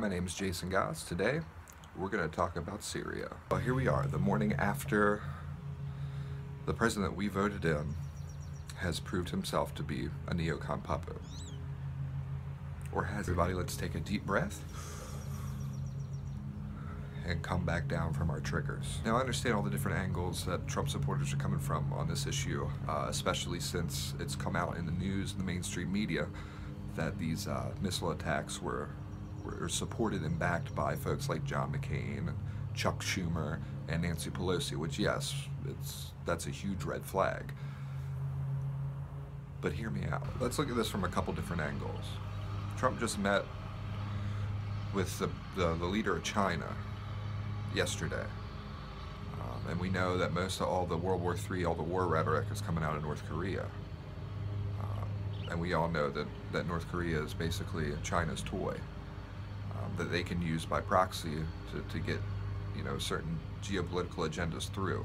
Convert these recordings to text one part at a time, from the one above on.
my name is Jason Goss. Today, we're going to talk about Syria. Well, here we are, the morning after the president we voted in has proved himself to be a neocon puppet. Or has everybody? Let's take a deep breath and come back down from our triggers. Now, I understand all the different angles that Trump supporters are coming from on this issue, especially since it's come out in the news and the mainstream media that these missile attacks were supported and backed by folks like John McCain, Chuck Schumer, and Nancy Pelosi, which, yes, that's a huge red flag. But hear me out. Let's look at this from a couple different angles. Trump just met with the leader of China yesterday. And we know that most of all the World War III, all the war rhetoric is coming out of North Korea. And we all know that North Korea is basically China's toy that they can use by proxy to get, certain geopolitical agendas through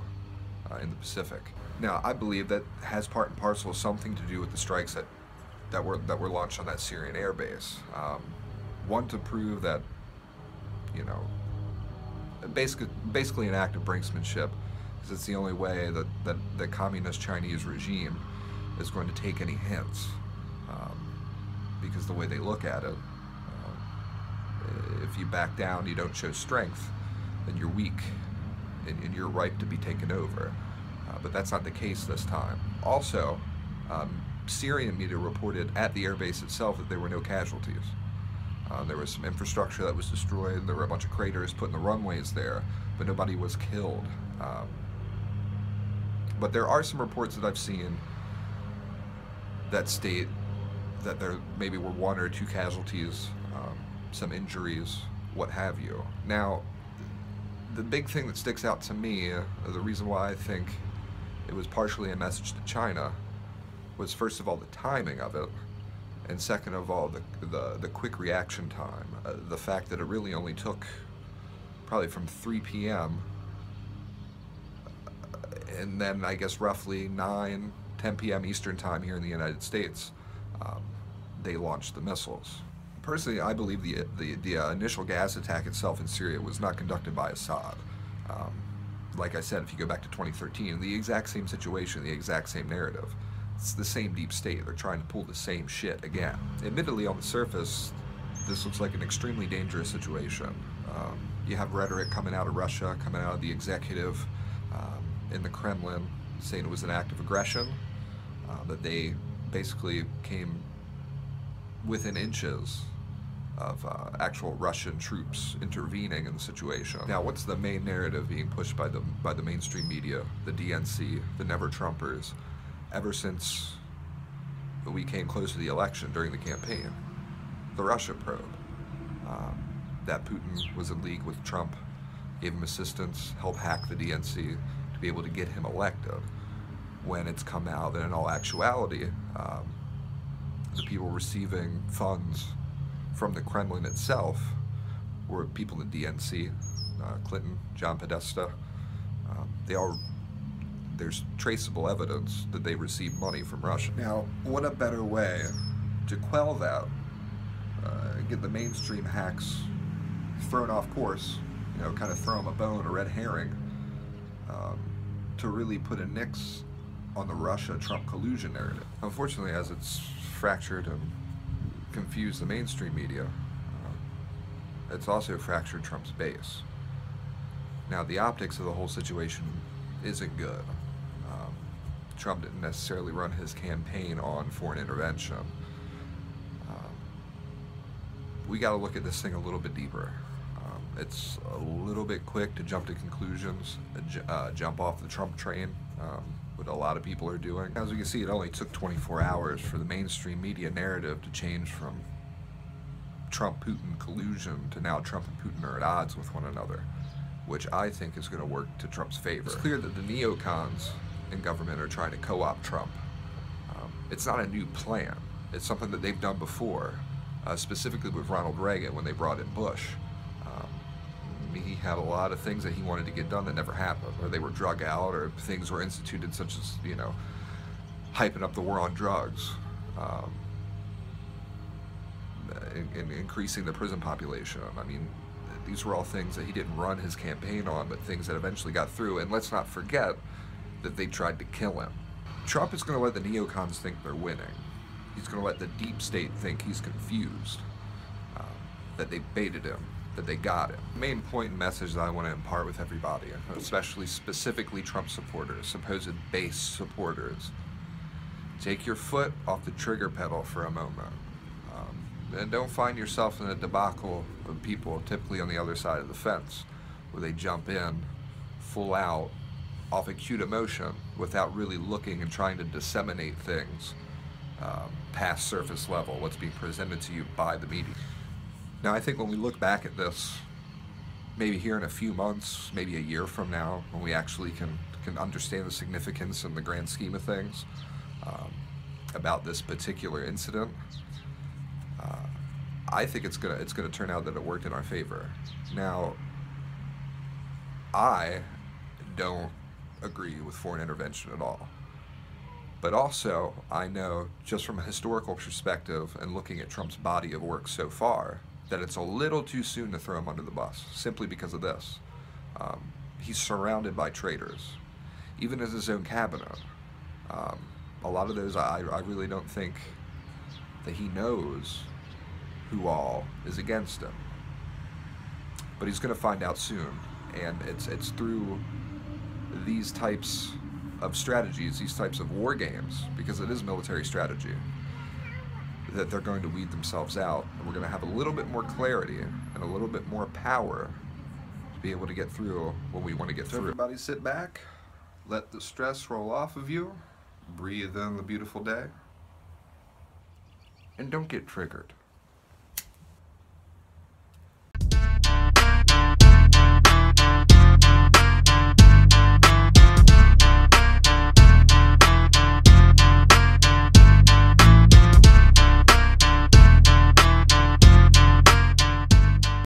in the Pacific. Now, I believe that has part and parcel something to do with the strikes that were launched on that Syrian air base. One, to prove that, basically an act of brinksmanship, because it's the only way that the communist Chinese regime is going to take any hints, because the way they look at it, if you back down, you don't show strength, then you're weak and you're ripe to be taken over. But that's not the case this time. Also, Syrian media reported at the airbase itself that there were no casualties. There was some infrastructure that was destroyed. There were a bunch of craters put in the runways there, but nobody was killed. But there are some reports that I've seen that state that there maybe were 1 or 2 casualties, some injuries, what have you. Now, the big thing that sticks out to me, the reason why I think it was partially a message to China, was first of all the timing of it, and second of all the quick reaction time. The fact that it really only took probably from 3 p.m. and then I guess roughly 9, 10 p.m. Eastern time here in the United States, they launched the missiles. Personally, I believe the initial gas attack itself in Syria was not conducted by Assad. Like I said, if you go back to 2013, the exact same situation, the exact same narrative. It's the same deep state. They're trying to pull the same shit again. Admittedly, on the surface, this looks like an extremely dangerous situation. You have rhetoric coming out of Russia, coming out of the executive in the Kremlin, saying it was an act of aggression, that they basically came within inches of actual Russian troops intervening in the situation. Now, what's the main narrative being pushed by the mainstream media, the DNC, the Never Trumpers, ever since we came close to the election during the campaign? The Russia probe. That Putin was in league with Trump, gave him assistance, helped hack the DNC to be able to get him elected, when it's come out that in all actuality, the people receiving funds from the Kremlin itself were people in the DNC, Clinton, John Podesta. There's traceable evidence that they received money from Russia. Now, what a better way to quell that, get the mainstream hacks thrown off course, kind of throw them a bone, a red herring, to really put a nix on the Russia-Trump collusion narrative. Unfortunately, as it's fractured and confused the mainstream media, it's also fractured Trump's base. Now, the optics of the whole situation isn't good. Trump didn't necessarily run his campaign on foreign intervention. We got to look at this thing a little bit deeper. It's a little bit quick to jump to conclusions, jump off the Trump train, what a lot of people are doing. As we can see, it only took 24 hours for the mainstream media narrative to change from Trump-Putin collusion to now Trump and Putin are at odds with one another, which I think is going to work to Trump's favor. It's clear that the neocons in government are trying to co-opt Trump. It's not a new plan. It's something that they've done before, specifically with Ronald Reagan when they brought in Bush. He had a lot of things that he wanted to get done that never happened, or they were drug out, or things were instituted such as, hyping up the war on drugs. in increasing the prison population. I mean, these were all things that he didn't run his campaign on, but things that eventually got through. And let's not forget that they tried to kill him. Trump is going to let the neocons think they're winning. He's going to let the deep state think he's confused, that they baited him, that they got him. The main point and message that I want to impart with everybody, especially specifically Trump supporters, supposed base supporters, take your foot off the trigger pedal for a moment. And don't find yourself in a debacle of people, typically on the other side of the fence, where they jump in full out off acute emotion without really looking and trying to disseminate things past surface level, what's being presented to you by the media. Now, I think when we look back at this, maybe here in a few months, maybe a year from now, when we actually can understand the significance and the grand scheme of things about this particular incident, I think it's gonna turn out that it worked in our favor. Now, I don't agree with foreign intervention at all. But also, I know, just from a historical perspective and looking at Trump's body of work so far, that it's a little too soon to throw him under the bus, simply because of this. He's surrounded by traitors, even in his own cabinet. A lot of those, I really don't think that he knows who all is against him. But he's going to find out soon, and it's through these types of strategies, these types of war games, because it is military strategy, that they're going to weed themselves out, and we're going to have a little bit more clarity and a little bit more power to be able to get through what we want to get through. Everybody sit back, let the stress roll off of you, breathe in the beautiful day, and don't get triggered.